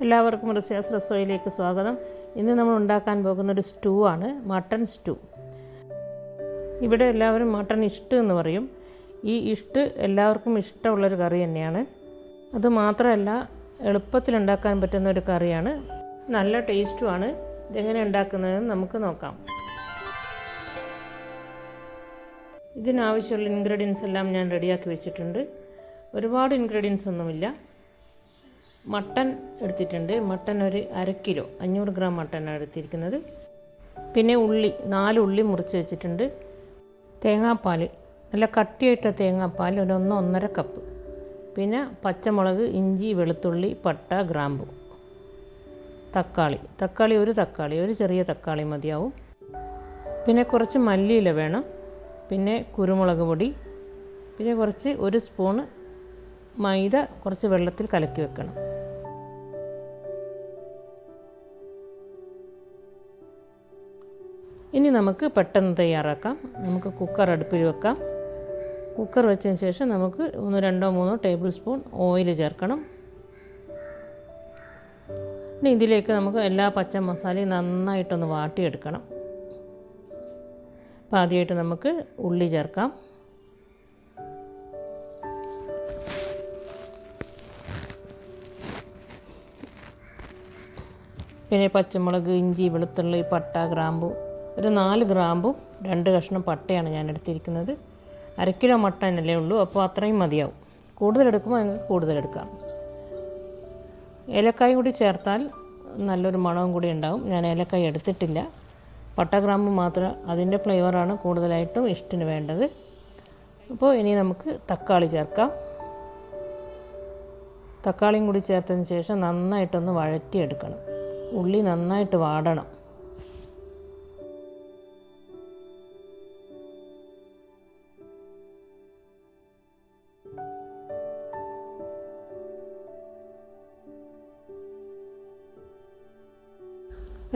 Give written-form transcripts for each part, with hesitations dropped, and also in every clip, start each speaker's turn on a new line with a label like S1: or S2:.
S1: എല്ലാവർക്കും റസോയിലേക്ക് സ്വാഗതം. ഇന്ന് നമ്മൾ ഉണ്ടാക്കാൻ പോകുന്ന ഒരു സ്റ്റൂ ആണ്, മട്ടൺ സ്റ്റൂ. ഇവിടെ എല്ലാവരും മട്ടൺ ഇഷ്ട് എന്ന് പറയും. ഈ ഇഷ്ട് എല്ലാവർക്കും ഇഷ്ടമുള്ളൊരു കറി തന്നെയാണ്. അതുമാത്രമല്ല എളുപ്പത്തിൽ ഉണ്ടാക്കാൻ പറ്റുന്ന ഒരു കറിയാണ്, നല്ല ടേസ്റ്റുമാണ്. ഇതെങ്ങനെ ഉണ്ടാക്കുന്നതെന്ന് നമുക്ക് നോക്കാം. ഇതിനാവശ്യമുള്ള ഇൻഗ്രീഡിയൻസ് എല്ലാം ഞാൻ റെഡിയാക്കി വെച്ചിട്ടുണ്ട്. ഒരുപാട് ഇൻഗ്രീഡിയൻസ് ഒന്നുമില്ല. മട്ടൺ എടുത്തിട്ടുണ്ട്. മട്ടൺ ഒരു 1/2 കിലോ, 500 ഗ്രാം മട്ടനാണ് എടുത്തിരിക്കുന്നത്. പിന്നെ ഉള്ളി 4 ഉള്ളി മുറിച്ച് വെച്ചിട്ടുണ്ട്. തേങ്ങാപ്പാൽ, നല്ല കട്ടിയായിട്ട തേങ്ങാപ്പാൽ ഒരു 1-1.5 കപ്പ്. പിന്നെ പച്ചമുളക്, ഇഞ്ചി, വെളുത്തുള്ളി, പട്ട, ഗ്രാമ്പു. തക്കാളി ഒരു ചെറിയ തക്കാളി മതിയാവും. പിന്നെ കുറച്ച് മല്ലിയില വേണം. പിന്നെ കുരുമുളക് പൊടി. പിന്നെ കുറച്ച് 1 സ്പൂണ് മൈദ കുറച്ച് വെള്ളത്തിൽ കലക്കി വെക്കണം. ഇനി നമുക്ക് പെട്ടെന്ന് തയ്യാറാക്കാം. നമുക്ക് കുക്കർ അടുപ്പിൽ വെക്കാം. കുക്കർ വെച്ചതിന് ശേഷം നമുക്ക് 1-2-3 ടേബിൾ സ്പൂൺ ഓയിൽ ചേർക്കണം. ഇനി ഇതിലേക്ക് നമുക്ക് എല്ലാ പച്ച മസാലയും നന്നായിട്ടൊന്ന് വാട്ടിയെടുക്കണം. അപ്പോൾ ആദ്യമായിട്ട് നമുക്ക് ഉള്ളി ചേർക്കാം. പിന്നെ പച്ചമുളക്, ഇഞ്ചി, വെളുത്തുള്ളി, പട്ട, ഗ്രാമ്പു. ഒരു 4 ഗ്രാമ്പും 2 കഷ്ണം പട്ടയാണ് ഞാൻ എടുത്തിരിക്കുന്നത്. 1/2 കിലോ മട്ടനല്ലേ ഉള്ളൂ, അപ്പോൾ അത്രയും മതിയാവും. കൂടുതലെടുക്കുമ്പോൾ നിങ്ങൾക്ക് കൂടുതലെടുക്കാം. ഏലക്കായും കൂടി ചേർത്താൽ നല്ലൊരു മണവും കൂടി ഉണ്ടാവും. ഞാൻ ഏലക്കായ എടുത്തിട്ടില്ല. പട്ട, ഗ്രാമ്പു മാത്രം, അതിൻ്റെ ഫ്ലേവറാണ് കൂടുതലായിട്ടും ഇഷ്ടത്തിന് വേണ്ടത്. അപ്പോൾ ഇനി നമുക്ക് തക്കാളി ചേർക്കാം. തക്കാളിയും കൂടി ചേർത്തതിന് ശേഷം നന്നായിട്ടൊന്ന് വഴറ്റിയെടുക്കണം. ഉള്ളി നന്നായിട്ട് വാടണം.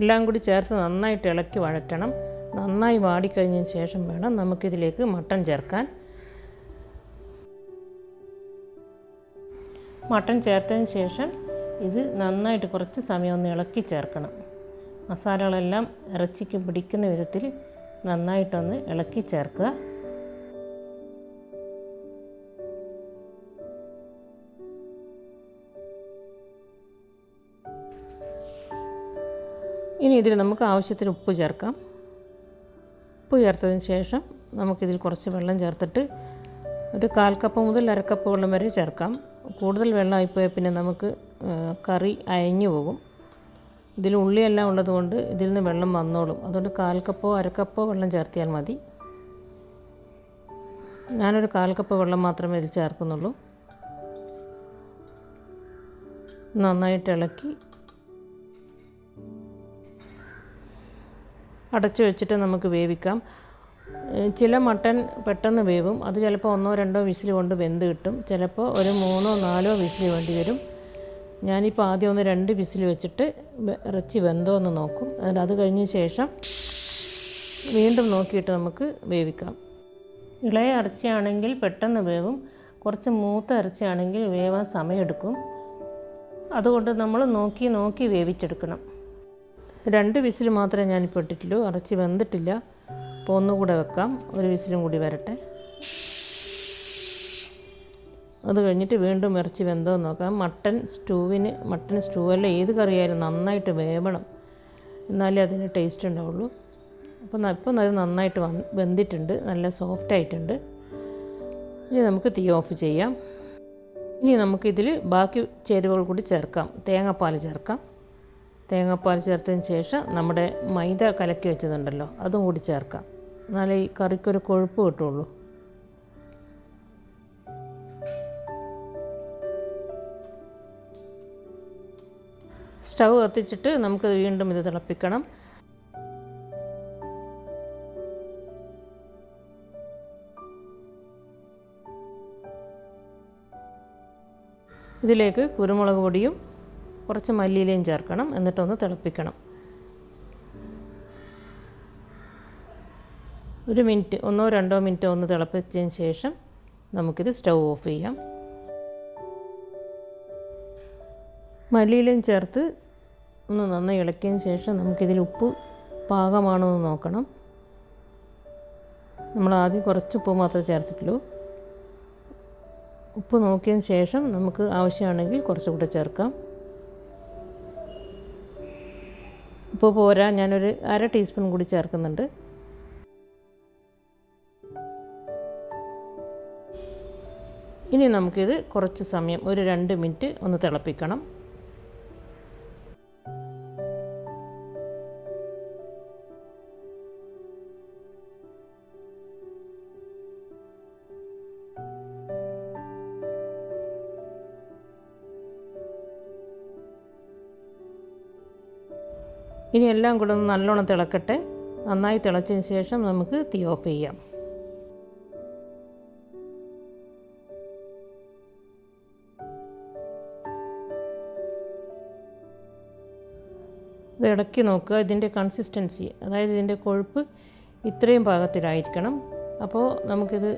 S1: എല്ലാം കൂടി ചേർത്ത് നന്നായിട്ട് ഇളക്കി വഴറ്റണം. നന്നായി വാടിക്കഴിഞ്ഞതിന് ശേഷം വേണം നമുക്കിതിലേക്ക് മട്ടൺ ചേർക്കാൻ. മട്ടൺ ചേർത്തതിന് ശേഷം ഇത് നന്നായിട്ട് കുറച്ച് സമയം ഒന്ന് ഇളക്കി ചേർക്കണം. മസാലകളെല്ലാം ഇറച്ചിക്ക് പിടിക്കുന്ന വിധത്തിൽ നന്നായിട്ടൊന്ന് ഇളക്കി ചേർക്കുക. ഇനി ഇതിൽ നമുക്ക് ആവശ്യത്തിന് ഉപ്പ് ചേർക്കാം. ഉപ്പ് ചേർത്തതിന് ശേഷം നമുക്കിതിൽ കുറച്ച് വെള്ളം ചേർത്തിട്ട് ഒരു 1/4 കപ്പ് മുതൽ 1/2 കപ്പ് വെള്ളം വരെ ചേർക്കാം. കൂടുതൽ വെള്ളമായിപ്പോയാൽ പിന്നെ നമുക്ക് കറി അയഞ്ഞു പോകും. ഇതിൽ ഉള്ളിയെല്ലാം ഉള്ളതുകൊണ്ട് ഇതിൽ നിന്ന് വെള്ളം വന്നോളും. അതുകൊണ്ട് 1/4 കപ്പോ 1/2 കപ്പോ വെള്ളം ചേർത്തിയാൽ മതി. ഞാനൊരു 1/4 കപ്പ് വെള്ളം മാത്രമേ ഇതിൽ ചേർക്കുന്നുള്ളൂ. നന്നായിട്ട് ഇളക്കി അടച്ചു വെച്ചിട്ട് നമുക്ക് വേവിക്കാം. ചില മട്ടൺ പെട്ടെന്ന് വേവും. അത് ചിലപ്പോൾ 1-2 വിസിൽ കൊണ്ട് വെന്ത് കിട്ടും. ചിലപ്പോൾ ഒരു 3-4 വിസിൽ വേണ്ടി വരും. ഞാനിപ്പോൾ ആദ്യം 1-2 വിസിൽ വെച്ചിട്ട് ഇറച്ചി വെന്തോ എന്ന് നോക്കും. അത് കഴിഞ്ഞ ശേഷം വീണ്ടും നോക്കിയിട്ട് നമുക്ക് വേവിക്കാം. ഇളയ ഇറച്ചിയാണെങ്കിൽ പെട്ടെന്ന് വേവും. കുറച്ച് മൂത്ത ഇറച്ചിയാണെങ്കിൽ വേവാൻ സമയമെടുക്കും. അതുകൊണ്ട് നമ്മൾ നോക്കി വേവിച്ചെടുക്കണം. 2 വിസിൽ മാത്രമേ ഞാനിപ്പോൾ ഇട്ടിട്ടുള്ളൂ. ഇറച്ചി വെന്തിട്ടില്ല. അപ്പോൾ ഒന്നുകൂടെ വെക്കാം. 1 വിസിലും കൂടി വരട്ടെ. അത് കഴിഞ്ഞിട്ട് വീണ്ടും ഇറച്ചി വെന്തോ നോക്കാം. മട്ടൺ സ്റ്റൂ അല്ല, ഏത് കറിയായാലും നന്നായിട്ട് വേവണം, എന്നാലേ അതിന് ടേസ്റ്റ് ഉണ്ടാവുള്ളൂ. അപ്പം അത് നന്നായിട്ട് വെന്തിട്ടുണ്ട്, നല്ല സോഫ്റ്റ് ആയിട്ടുണ്ട്. ഇനി നമുക്ക് തീ ഓഫ് ചെയ്യാം. ഇനി നമുക്കിതിൽ ബാക്കി ചേരുവകൾ കൂടി ചേർക്കാം. തേങ്ങാപ്പാൽ ചേർക്കാം. തേങ്ങാപ്പാൽ ചേർത്തതിന് ശേഷം നമ്മുടെ മൈദ കലക്കി വെച്ചതുണ്ടല്ലോ, അതും കൂടി ചേർക്കാം. എന്നാലേ ഈ കറിക്കൊരു കൊഴുപ്പ് കിട്ടുള്ളൂ. സ്റ്റൗ കത്തിച്ചിട്ട് നമുക്ക് വീണ്ടും ഇത് തിളപ്പിക്കണം. ഇതിലേക്ക് കുരുമുളക് പൊടിയും കുറച്ച് മല്ലിയിലയും ചേർക്കണം. എന്നിട്ടൊന്ന് തിളപ്പിക്കണം. 1 മിനിറ്റ്, 1-2 മിനിറ്റ് ഒന്ന് തിളപ്പിച്ചതിന് ശേഷം നമുക്കിത് സ്റ്റൗ ഓഫ് ചെയ്യാം. മല്ലിയിലയും ചേർത്ത് ഒന്ന് നന്നായി ഇളക്കിയതിന് ശേഷം നമുക്കിതിൽ ഉപ്പ് പാകമാണോ എന്ന് നോക്കണം. നമ്മൾ ആദ്യം കുറച്ച് ഉപ്പ് മാത്രമേ ചേർത്തിട്ടുള്ളൂ. ഉപ്പ് നോക്കിയതിന് ശേഷം നമുക്ക് ആവശ്യമാണെങ്കിൽ കുറച്ചുകൂടെ ചേർക്കാം. ഉപ്പ് പോരാ, ഞാനൊരു 1/2 ടീസ്പൂൺ കൂടി ചേർക്കുന്നുണ്ട്. ഇനി നമുക്കിത് കുറച്ച് സമയം ഒരു 2 മിനിറ്റ് ഒന്ന് തിളപ്പിക്കണം. ഇനി എല്ലാം കൂടെ ഒന്ന് നല്ലോണം തിളക്കട്ടെ. നന്നായി തിളച്ചതിന് ശേഷം നമുക്ക് തീ ഓഫ് ചെയ്യാം. ഇത് ഇളക്കി നോക്കുക. ഇതിൻ്റെ കൺസിസ്റ്റൻസി, അതായത് ഇതിൻ്റെ കൊഴുപ്പ് ഇത്രയും പാകത്തിലായിരിക്കണം. അപ്പോൾ നമുക്കിത്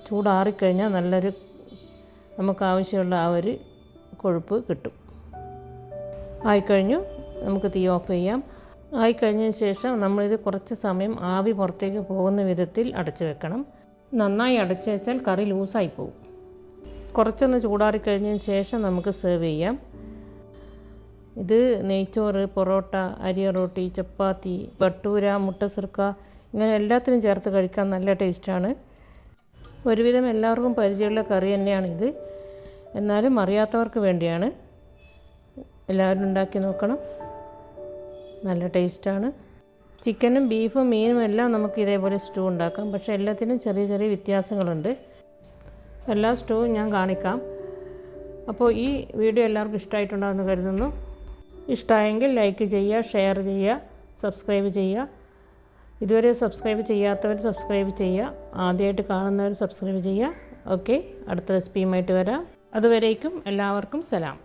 S1: ചൂടാറിക്കഴിഞ്ഞാൽ നല്ലൊരു നമുക്ക് ആവശ്യമുള്ള ആ ഒരു കൊഴുപ്പ് കിട്ടും. ആയിക്കഴിഞ്ഞു, നമുക്ക് തീ ഓഫ് ചെയ്യാം. ആയിക്കഴിഞ്ഞതിന് ശേഷം നമ്മളിത് കുറച്ച് സമയം ആവി പുറത്തേക്ക് പോകുന്ന വിധത്തിൽ അടച്ചു വെക്കണം. നന്നായി അടച്ചു വെച്ചാൽ കറി ലൂസായി പോകും. കുറച്ചൊന്ന് ചൂടാറിക്കഴിഞ്ഞതിന് ശേഷം നമുക്ക് സെർവ് ചെയ്യാം. ഇത് നെയ്ച്ചോറ്, പൊറോട്ട, അരി റൊട്ടി, ചപ്പാത്തി, ബട്ടൂര, മുട്ട സിർക്ക ഇങ്ങനെ എല്ലാത്തിനും ചേർത്ത് കഴിക്കാൻ നല്ല ടേസ്റ്റാണ്. ഒരുവിധം എല്ലാവർക്കും പരിചയമുള്ള കറി തന്നെയാണിത്. എന്നാലും അറിയാത്തവർക്ക് വേണ്ടിയാണ്. എല്ലാവരും ഉണ്ടാക്കി നോക്കണം. നല്ല ടേസ്റ്റാണ്. ചിക്കനും ബീഫും മീനും എല്ലാം നമുക്ക് ഇതേപോലെ സ്റ്റൂ ഉണ്ടാക്കാം. പക്ഷേ എല്ലാത്തിനും ചെറിയ ചെറിയ വ്യത്യാസങ്ങളുണ്ട്. എല്ലാ സ്റ്റൂവും ഞാൻ കാണിക്കാം. അപ്പോൾ ഈ വീഡിയോ എല്ലാവർക്കും ഇഷ്ടമായിട്ടുണ്ടാകുമെന്ന് കരുതുന്നു. ഇഷ്ടമായെങ്കിൽ ലൈക്ക് ചെയ്യുക, ഷെയർ ചെയ്യുക, സബ്സ്ക്രൈബ് ചെയ്യുക. ഇതുവരെ സബ്സ്ക്രൈബ് ചെയ്യാത്തവർ സബ്സ്ക്രൈബ് ചെയ്യുക. ആദ്യമായിട്ട് കാണുന്നവർ സബ്സ്ക്രൈബ് ചെയ്യുക. ഓക്കെ, അടുത്ത റെസിപ്പിയുമായിട്ട് വരാം. അതുവരേക്കും എല്ലാവർക്കും സലാം.